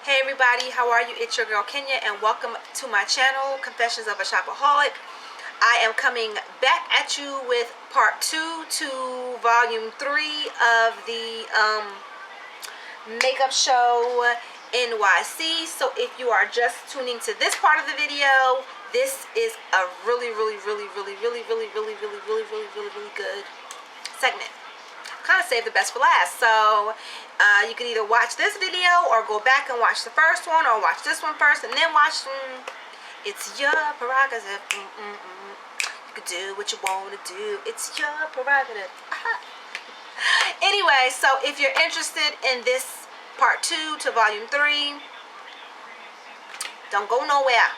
Hey everybody, how are you? It's your girl Kenya and welcome to my channel, Confessions of a Shopaholic. I am coming back at you with part 2 to volume 3 of the makeup show NYC. So if you are just tuning to this part of the video, this is a really good segment. Kind of save the best for last. So you can either watch this video or go back and watch the first one, or watch this one first and then watch it's your prerogative. You can do what you want to do. It's your prerogative. Anyway, so if you're interested in this part 2 to volume 3, don't go nowhere.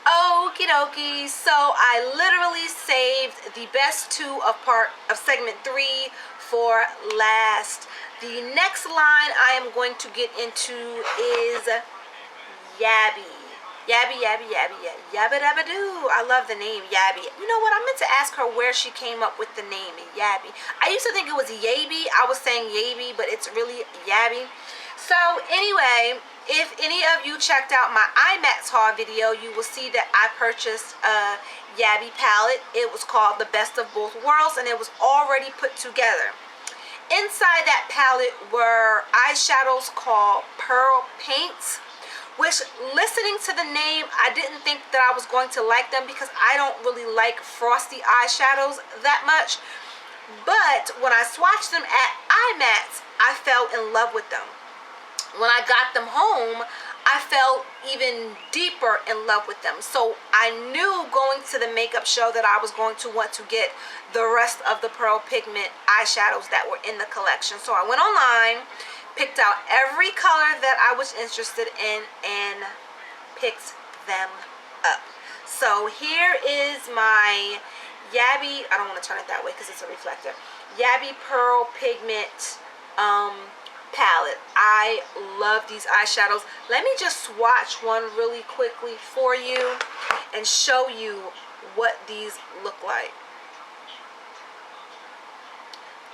Okie dokie, so I literally saved the best 2 of segment 3 for last. The next line I am going to get into is Yabby. Yabby, yabba dabba doo. I love the name Yabby. You know what? I meant to ask her where she came up with the name Yabby. I used to think it was Yabby. I was saying Yabby, but it's really Yabby. So anyway, if any of you checked out my IMAX haul video, you will see that I purchased a Yabby palette. It was called The Best of Both Worlds, and it was already put together. Inside that palette were eyeshadows called Pearl Paints, which, listening to the name, I didn't think that I was going to like them because I don't really like frosty eyeshadows that much. But when I swatched them at IMAX, I fell in love with them. When I got them home, I fell even deeper in love with them. So I knew going to the makeup show that I was going to want to get the rest of the Pearl Pigment eyeshadows that were in the collection. So I went online, picked out every color that I was interested in, and picked them up. So here is my Yabby, I don't want to turn it that way because it's a reflector, Yabby Pearl Pigment palette. I love these eyeshadows. Let me just swatch one really quickly for you and show you what these look like.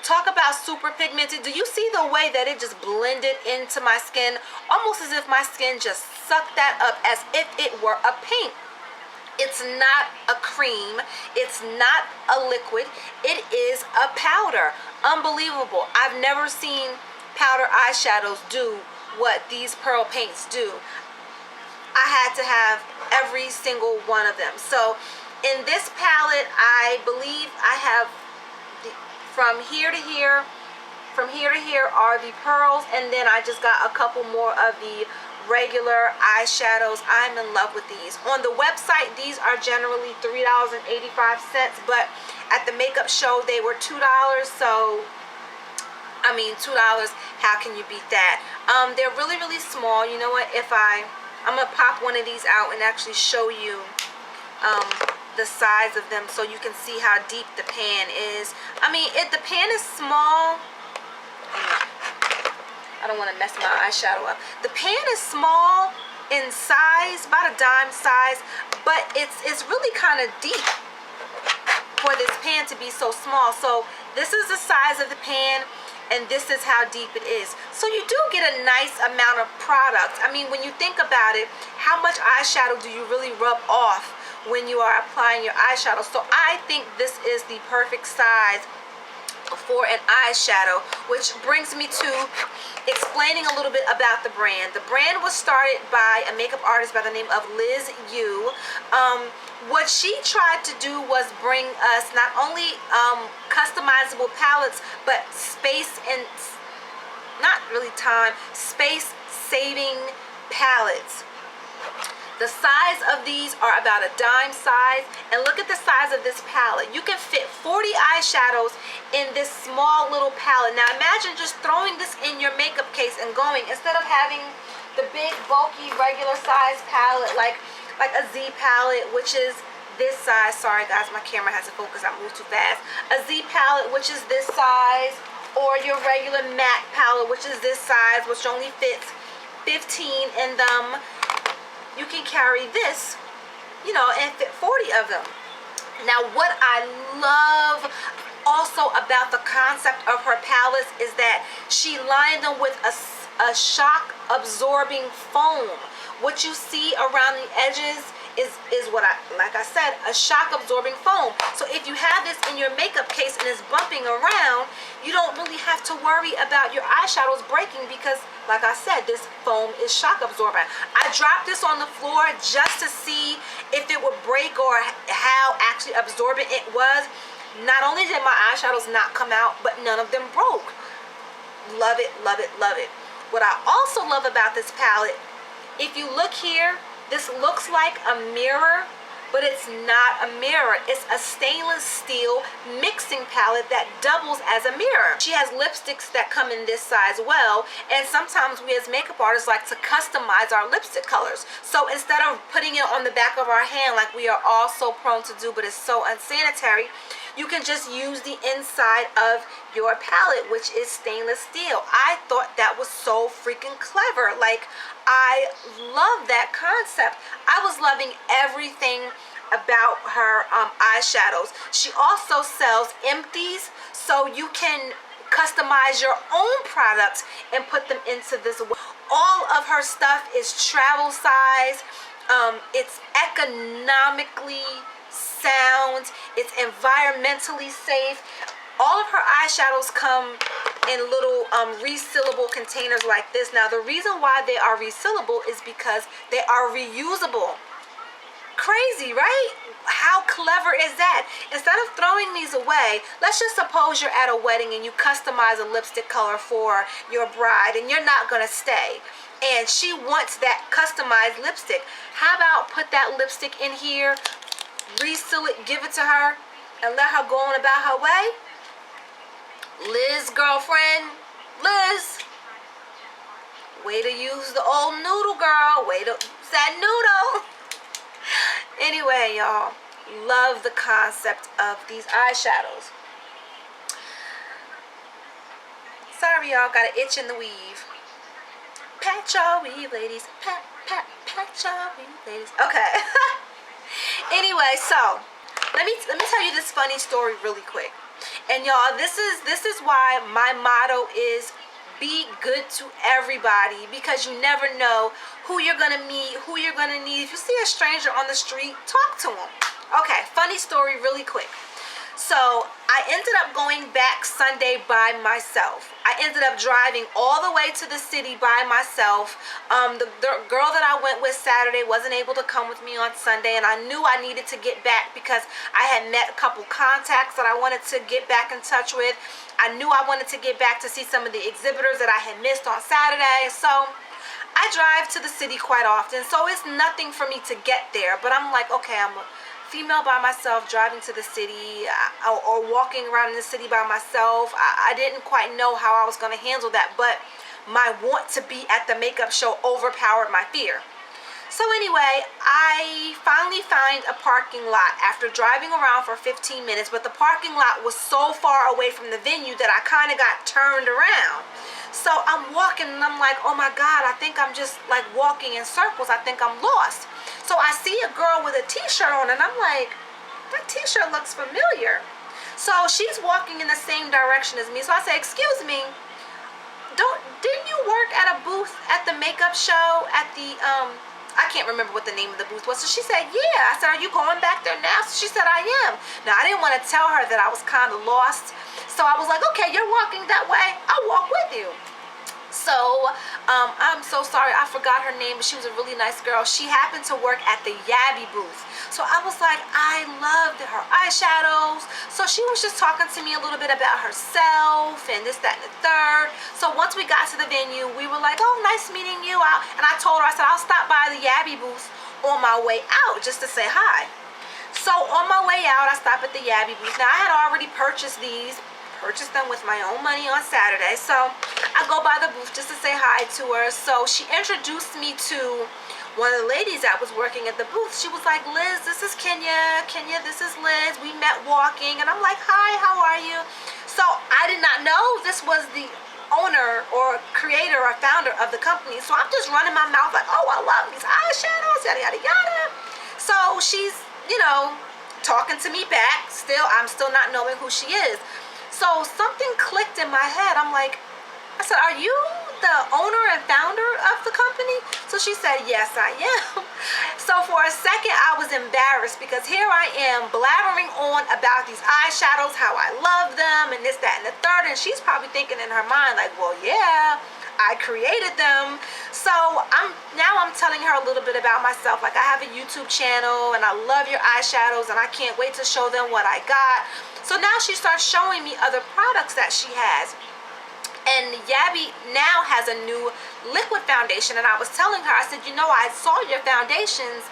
Talk about super pigmented. Do you see the way that it just blended into my skin? Almost as if my skin just sucked that up, as if it were a paint. It's not a cream. It's not a liquid. It is a powder. Unbelievable. I've never seen powder eyeshadows do what these Pearl Paints do. I had to have every single one of them. So in this palette, I believe I have from here to here are the pearls, and then I just got a couple more of the regular eyeshadows. I'm in love with these. On the website, these are generally $3.85, but at the makeup show they were $2. So I mean, $2, how can you beat that? They're really small. You know what, I'm gonna pop one of these out and actually show you the size of them so you can see how deep the pan is. I mean, the pan is small. I don't want to mess my eyeshadow up. The pan is small in size, about a dime size, but it's really kind of deep for this pan to be so small. So this is the size of the pan, and this is how deep it is. So you do get a nice amount of product. I mean, when you think about it, how much eyeshadow do you really rub off when you are applying your eyeshadow? So I think this is the perfect size for an eyeshadow, which brings me to explaining a little bit about the brand. The brand was started by a makeup artist by the name of Liz Yu. What she tried to do was bring us not only customizable palettes, but space and not really time, space saving palettes. The size of these are about a dime size, and look at the size of this palette. You can fit 40 eyeshadows in this small little palette. Now imagine just throwing this in your makeup case and going, instead of having the big bulky regular size palette like a Z palette, which is this size. Sorry guys, my camera has to focus, I moved too fast. A Z palette, which is this size, or your regular matte palette, which is this size, which only fits 15 in them. You can carry this, you know, and fit 40 of them. Now, what I love also about the concept of her palettes is that she lined them with a shock absorbing foam. What you see around the edges is what like I said, a shock absorbing foam. So if you have this in your makeup case and it's bumping around, you don't really have to worry about your eyeshadows breaking, because like I said, this foam is shock absorbent. I dropped this on the floor just to see if it would break or how actually absorbent it was. Not only did my eyeshadows not come out, but none of them broke. Love it, love it, love it. What I also love about this palette, if you look here, this looks like a mirror, but it's not a mirror. It's a stainless steel mixing palette that doubles as a mirror. She has lipsticks that come in this size well, and sometimes we as makeup artists like to customize our lipstick colors. So instead of putting it on the back of our hand like we are all so prone to do, but it's so unsanitary, you can just use the inside of your palette, which is stainless steel. I thought that was so freaking clever. Like, I love that concept. I was loving everything about her eyeshadows. She also sells empties, so you can customize your own products and put them into this. All of her stuff is travel size. It's economically sound, it's environmentally safe. All of her eyeshadows come in little resealable containers like this. Now the reason why they are resealable is because they are reusable. Crazy, right? How clever is that? Instead of throwing these away, let's just suppose you're at a wedding and you customize a lipstick color for your bride and you're not gonna stay, and she wants that customized lipstick. How about put that lipstick in here, reseal it, give it to her, and let her go on about her way? Liz, girlfriend, Liz, way to use the old noodle, girl. Way to use that noodle. Anyway, y'all, love the concept of these eyeshadows. Sorry, y'all, got an itch in the weave. Pat your weave, ladies. Pat, pat, pat your weave, ladies. Okay. Anyway, so let me tell you this funny story really quick. And y'all, this is why my motto is be good to everybody, because you never know who you're gonna meet, who you're gonna need. If you see a stranger on the street, talk to them. Okay, funny story really quick. So I ended up going back Sunday by myself. I ended up driving all the way to the city by myself. The girl that I went with Saturday wasn't able to come with me on Sunday, and I knew I needed to get back because I had met a couple contacts that I wanted to get back in touch with. I knew I wanted to get back to see some of the exhibitors that I had missed on Saturday. So I drive to the city quite often, so it's nothing for me to get there. But I'm like, okay, I'm a female by myself driving to the city or walking around in the city by myself. I didn't quite know how I was going to handle that, but my want to be at the makeup show overpowered my fear. So anyway, I finally found a parking lot after driving around for 15 minutes, but the parking lot was so far away from the venue that I kind of got turned around. So I'm walking and I'm like, oh my God, I think I'm just like walking in circles. I think I'm lost. So I see a girl with a t-shirt on and I'm like, that t-shirt looks familiar. So she's walking in the same direction as me. So I say, excuse me, didn't you work at a booth at the makeup show at the, I can't remember what the name of the booth was. So she said, yeah. I said, are you going back there now? So she said, I am. Now I didn't want to tell her that I was kind of lost. So I was like, okay, you're walking that way, I'll walk with you. So I'm so sorry, I forgot her name, but she was a really nice girl. She happened to work at the Yabby booth. So I was like, I loved her eyeshadows. So she was just talking to me a little bit about herself and this, that, and the third. So once we got to the venue, we were like, oh, nice meeting you. And I told her, I said, I'll stop by the Yabby booth on my way out just to say hi. So on my way out, I stopped at the Yabby booth. Now, I had already purchased them with my own money on Saturday. So I go by the booth just to say hi to her. So she introduced me to one of the ladies that was working at the booth. She was like, Liz, this is Kenya. Kenya, this is Liz. We met walking. And I'm like, hi, how are you? So I did not know this was the owner or creator or founder of the company. So I'm just running my mouth like, oh, I love these eyeshadows, yada, yada, yada. So she's, talking to me back. I'm still not knowing who she is. So something clicked in my head. I'm like, I said, are you the owner and founder of the company? So she said, yes, I am. So for a second, I was embarrassed because here I am blabbering on about these eyeshadows, how I love them, and this, that, and the third. And she's probably thinking in her mind, like, well, yeah, I created them. So I'm telling her a little bit about myself. Like, I have a YouTube channel and I love your eyeshadows and I can't wait to show them what I got. So now she starts showing me other products that she has. And Yabby now has a new liquid foundation. And I was telling her, I said, I saw your foundations,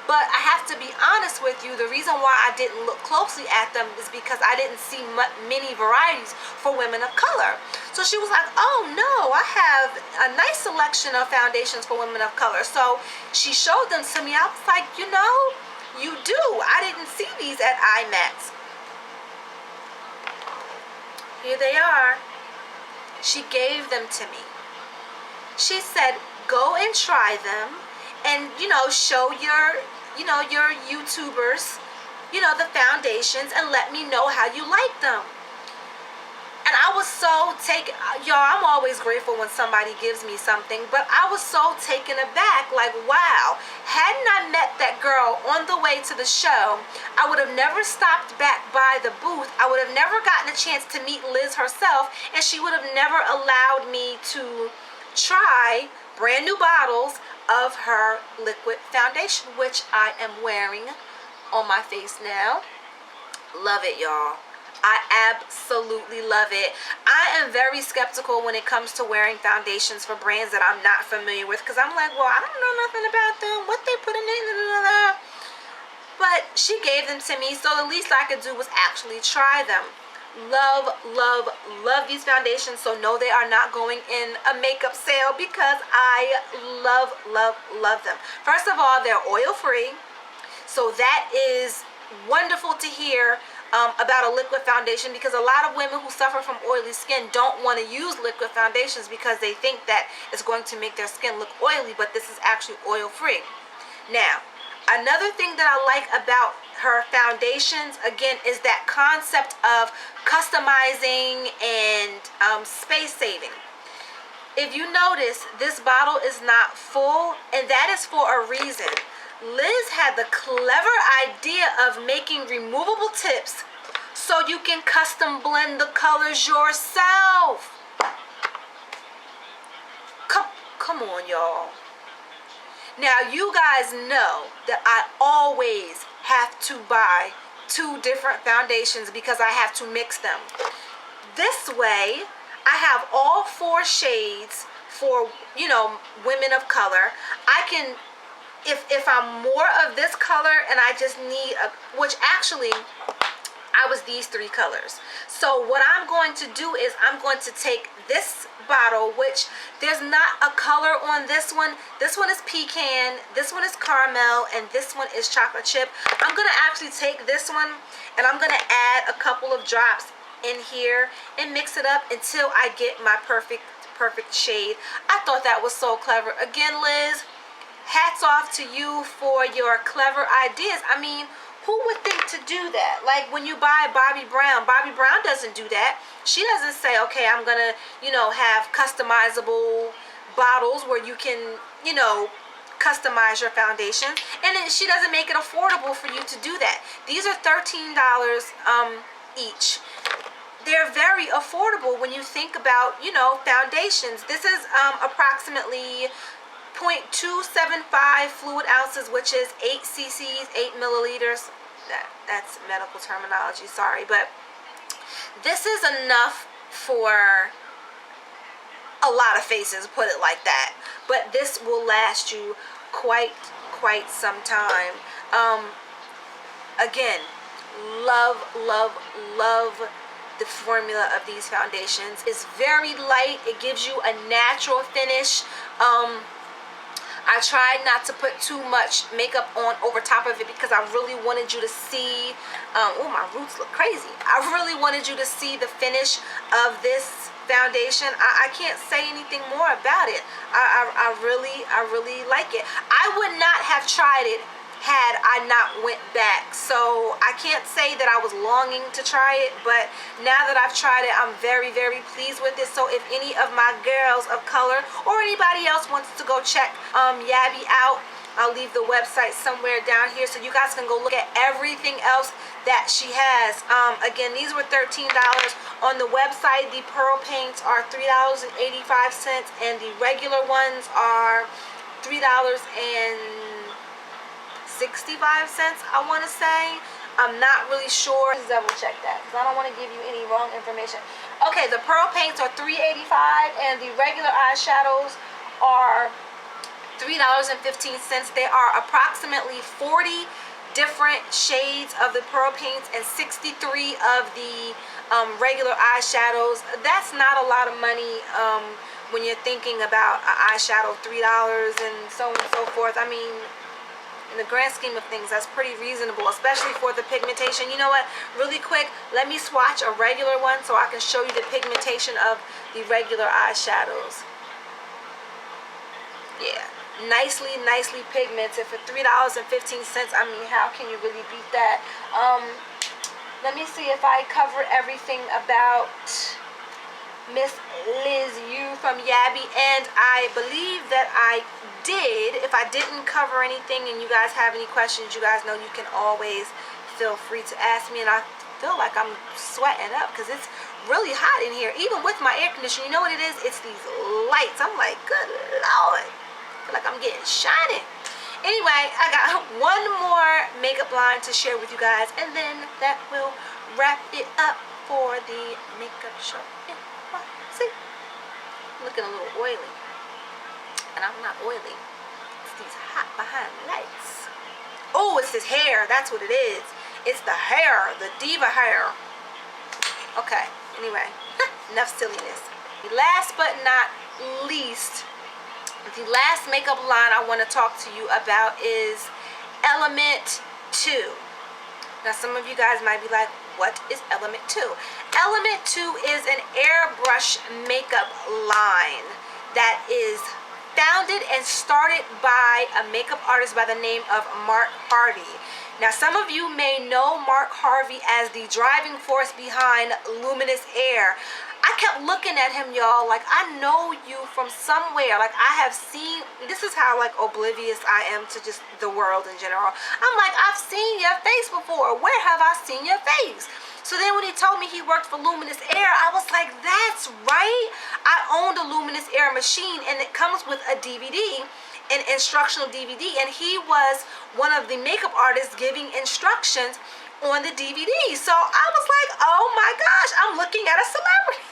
but I have to be honest with you. The reason why I didn't look closely at them is because I didn't see many varieties for women of color. So she was like, oh no, I have a nice selection of foundations for women of color. So she showed them to me. I was like, you do. I didn't see these at IMAX. Here they are. She gave them to me. She said, go and try them and, show your YouTubers, the foundations and let me know how you like them. And I was so taken, y'all, I'm always grateful when somebody gives me something, but I was so taken aback, like, wow, hadn't I met that girl on the way to the show, I would have never stopped back by the booth. I would have never gotten a chance to meet Liz herself, and she would have never allowed me to try brand new bottles of her liquid foundation, which I am wearing on my face now. Love it, y'all. I absolutely love it. I am very skeptical when it comes to wearing foundations for brands that I'm not familiar with, because I'm like, well, I don't know nothing about them, what they put in it, but she gave them to me, so the least I could do was actually try them. Love, love, love these foundations. So no, they are not going in a makeup sale because I love, love, love them. First of all, they're oil-free, so that is wonderful to hear about a liquid foundation, because a lot of women who suffer from oily skin don't want to use liquid foundations because they think that it's going to make their skin look oily, but this is actually oil-free. Now, another thing that I like about her foundations, again, is that concept of customizing and space saving. If you notice, this bottle is not full, and that is for a reason. Liz had the clever idea of making removable tips so you can custom blend the colors yourself. Come on, y'all. Now, you guys know that I always have to buy 2 different foundations because I have to mix them. This way, I have all 4 shades for, women of color. I can, if I'm more of this color and I just need which actually, I was these 3 colors. So what I'm going to do is I'm going to take this bottle, which there's not a color on this one. This one is pecan, this one is caramel, and this one is chocolate chip. I'm going to actually take this one and I'm going to add a couple of drops in here and mix it up until I get my perfect shade. I thought that was so clever. Again, Liz, hats off to you for your clever ideas. I mean, who would think to do that? Like when you buy Bobbi Brown doesn't do that. She doesn't say, okay, I'm gonna, have customizable bottles where you can, customize your foundation. And she doesn't make it affordable for you to do that. These are $13 each. they're very affordable when you think about, you know, foundations. This is approximately 0.275 fluid ounces, which is 8 cc's, 8 milliliters. That's medical terminology, sorry, but this is enough for a lot of faces, put it like that. But this will last you quite some time. Again, love the formula of these foundations. It's very light. It gives you a natural finish. I tried not to put too much makeup on over top of it because I really wanted you to see, oh, my roots look crazy. I really wanted you to see the finish of this foundation. I can't say anything more about it. I really like it. I would not have tried it had I not went back. So I can't say that I was longing to try it, but now that I've tried it, I'm very pleased with it. So if any of my girls of color or anybody else wants to go check Yabby out, I'll leave the website somewhere down here so you guys can go look at everything else that she has. Again, these were $13 on the website. The pearl paints are $3.85, and the regular ones are $3.65, I want to say. I'm not really sure. Let's double check that because I don't want to give you any wrong information. Okay, the pearl paints are $3.85 and the regular eyeshadows are $3.15. They are approximately 40 different shades of the pearl paints and 63 of the regular eyeshadows. That's not a lot of money when you're thinking about an eyeshadow, $3 and so on and so forth. I mean, in the grand scheme of things, that's pretty reasonable, especially for the pigmentation. You know what? Really quick, let me swatch a regular one so I can show you the pigmentation of the regular eyeshadows. Yeah, nicely pigmented for $3.15. I mean, how can you really beat that? Let me see if I cover everything about Miss Liz Yu from Yabby, and I believe that I did. If I didn't cover anything and you guys have any questions, you guys know you can always feel free to ask me. And I feel like I'm sweating up because it's really hot in here, even with my air conditioner. You know what it is? It's these lights. I'm like, good Lord, I feel like I'm getting shiny. Anyway, I got one more makeup line to share with you guys, and then that will wrap it up for the makeup show. See, looking a little oily. And I'm not oily. It's these hot behind lights. Oh, it's his hair. That's what it is. It's the hair, the diva hair. Okay, anyway, enough silliness. Last but not least, the last makeup line I want to talk to you about is Element 2. Now, some of you guys might be like, what is Element 2? Element 2 is an airbrush makeup line that is founded and started by a makeup artist by the name of Mark Harvey. Now, some of you may know Mark Harvey as the driving force behind Luminous Air. I kept looking at him, y'all, like I know you from somewhere. Like I have seen, this is how like oblivious I am to just the world in general. I'm like, I've seen your face before. Where have I seen your face? So then when he told me he worked for Luminous Air, I was like, that's right. I owned a Luminous Air machine, and it comes with a DVD, an instructional DVD, and he was one of the makeup artists giving instructions on the DVD. So I was like, oh my gosh, I'm looking at a celebrity.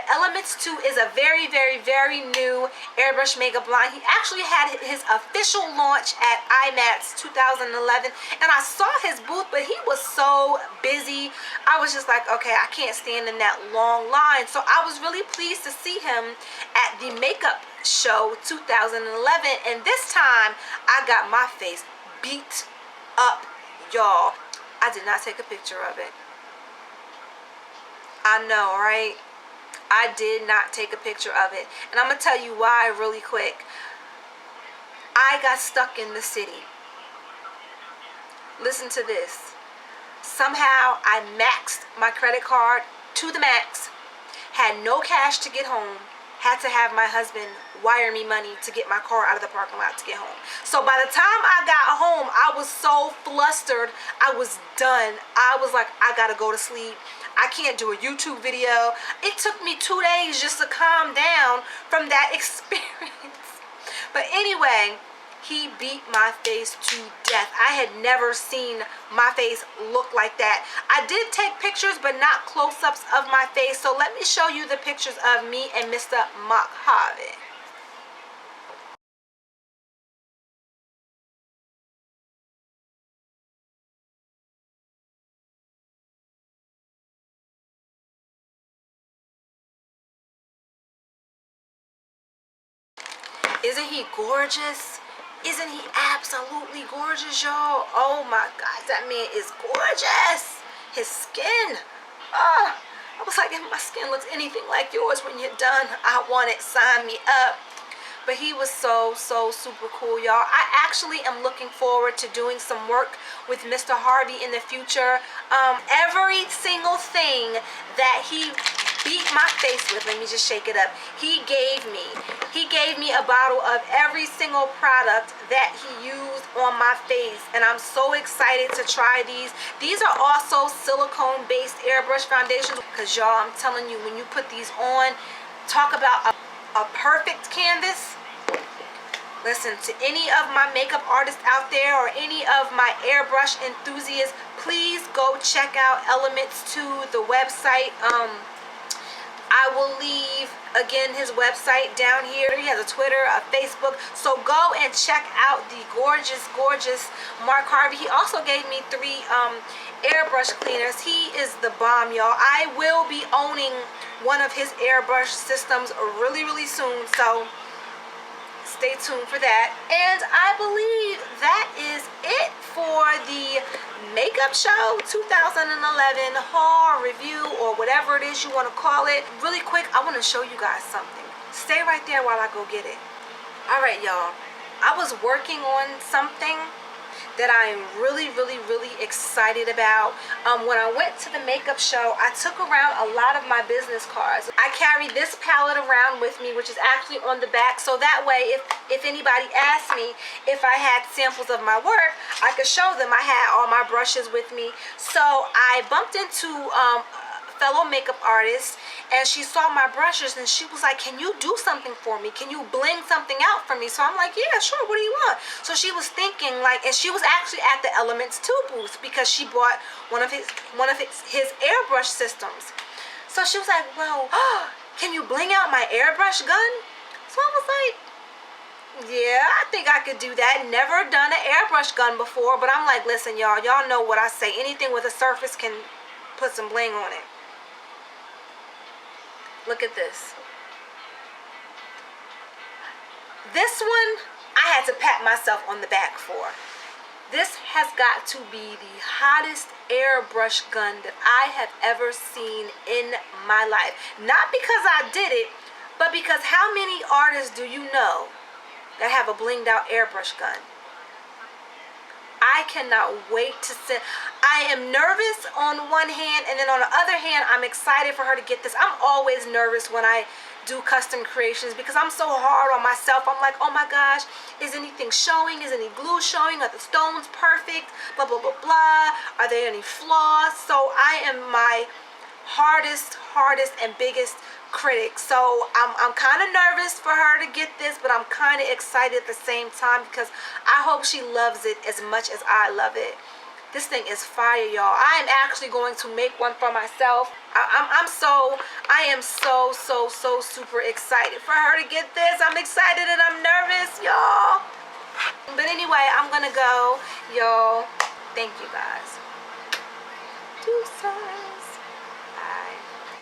Elements 2 is a very new airbrush makeup line. He actually had his official launch at IMATS 2011, and I saw his booth, but he was so busy. I was just like, okay, I can't stand in that long line. So I was really pleased to see him at the makeup show 2011, and this time I got my face beat up, y'all. I did not take a picture of it. I know, right? I did not take a picture of it. And I'm going to tell you why really quick. I got stuck in the city. Listen to this. Somehow I maxed my credit card to the max. Had no cash to get home. Had to have my husband wire me money to get my car out of the parking lot to get home. So by the time I got home, I was so flustered. I was done. I was like, I gotta go to sleep. I can't do a YouTube video. It took me 2 days just to calm down from that experience. But anyway, he beat my face to death. I had never seen my face look like that. I did take pictures, but not close-ups of my face. So let me show you the pictures of me and Mr. Mojave. Isn't he gorgeous? Isn't he absolutely gorgeous, y'all? Oh my God, that man is gorgeous. His skin. Oh, I was like, if my skin looks anything like yours when you're done, I want it. Sign me up. But he was so super cool, y'all. I actually am looking forward to doing some work with Mr. Harvey in the future. Every single thing that he beat my face with, let me just shake it up, he gave me a bottle of every single product that he used on my face, and I'm so excited to try these. These are also silicone based airbrush foundations, because y'all, I'm telling you, when you put these on, talk about a perfect canvas. Listen, to any of my makeup artists out there or any of my airbrush enthusiasts, please go check out Elements 2, the website. I will leave, again, his website down here. He has a Twitter, a Facebook. So go and check out the gorgeous Mark Harvey. He also gave me 3 airbrush cleaners. He is the bomb, y'all. I will be owning one of his airbrush systems really soon. So stay tuned for that. And I believe that is it for the makeup show 2011 haul review, or whatever it is you want to call it. Really quick, I want to show you guys something. Stay right there while I go get it. All right, y'all, I was working on something that I am really excited about. When I went to the makeup show, I took around a lot of my business cards. I carried this palette around with me, which is actually on the back, so that way if anybody asked me if I had samples of my work, I could show them I had all my brushes with me. So I bumped into fellow makeup artist, and she saw my brushes and she was like, can you do something for me? Can you bling something out for me? So I'm like, yeah, sure, what do you want? So she was thinking, like, and she was actually at the Elements 2 booth because she bought one of his airbrush systems. So she was like, well, can you bling out my airbrush gun? So I was like, yeah, I think I could do that. Never done an airbrush gun before, but I'm like, listen, y'all know what I say. Anything with a surface can put some bling on it. Look at this. This one, I had to pat myself on the back for. This has got to be the hottest airbrush gun that I have ever seen in my life. Not because I did it, but because how many artists do you know that have a blinged out airbrush gun? I cannot wait to see. I am nervous on one hand, and then on the other hand, I'm excited for her to get this. I'm always nervous when I do custom creations because I'm so hard on myself. I'm like, oh my gosh, is anything showing? Is any glue showing? Are the stones perfect? Blah, blah, blah, blah. Are there any flaws? So I am my hardest and biggest critic. So I'm kind of nervous for her to get this, but I'm kind of excited at the same time because I hope she loves it as much as I love it. This thing is fire, y'all. I am actually going to make one for myself. I am so super excited for her to get this. I'm excited and I'm nervous, y'all. But anyway, I'm gonna go, y'all. Thank you guys.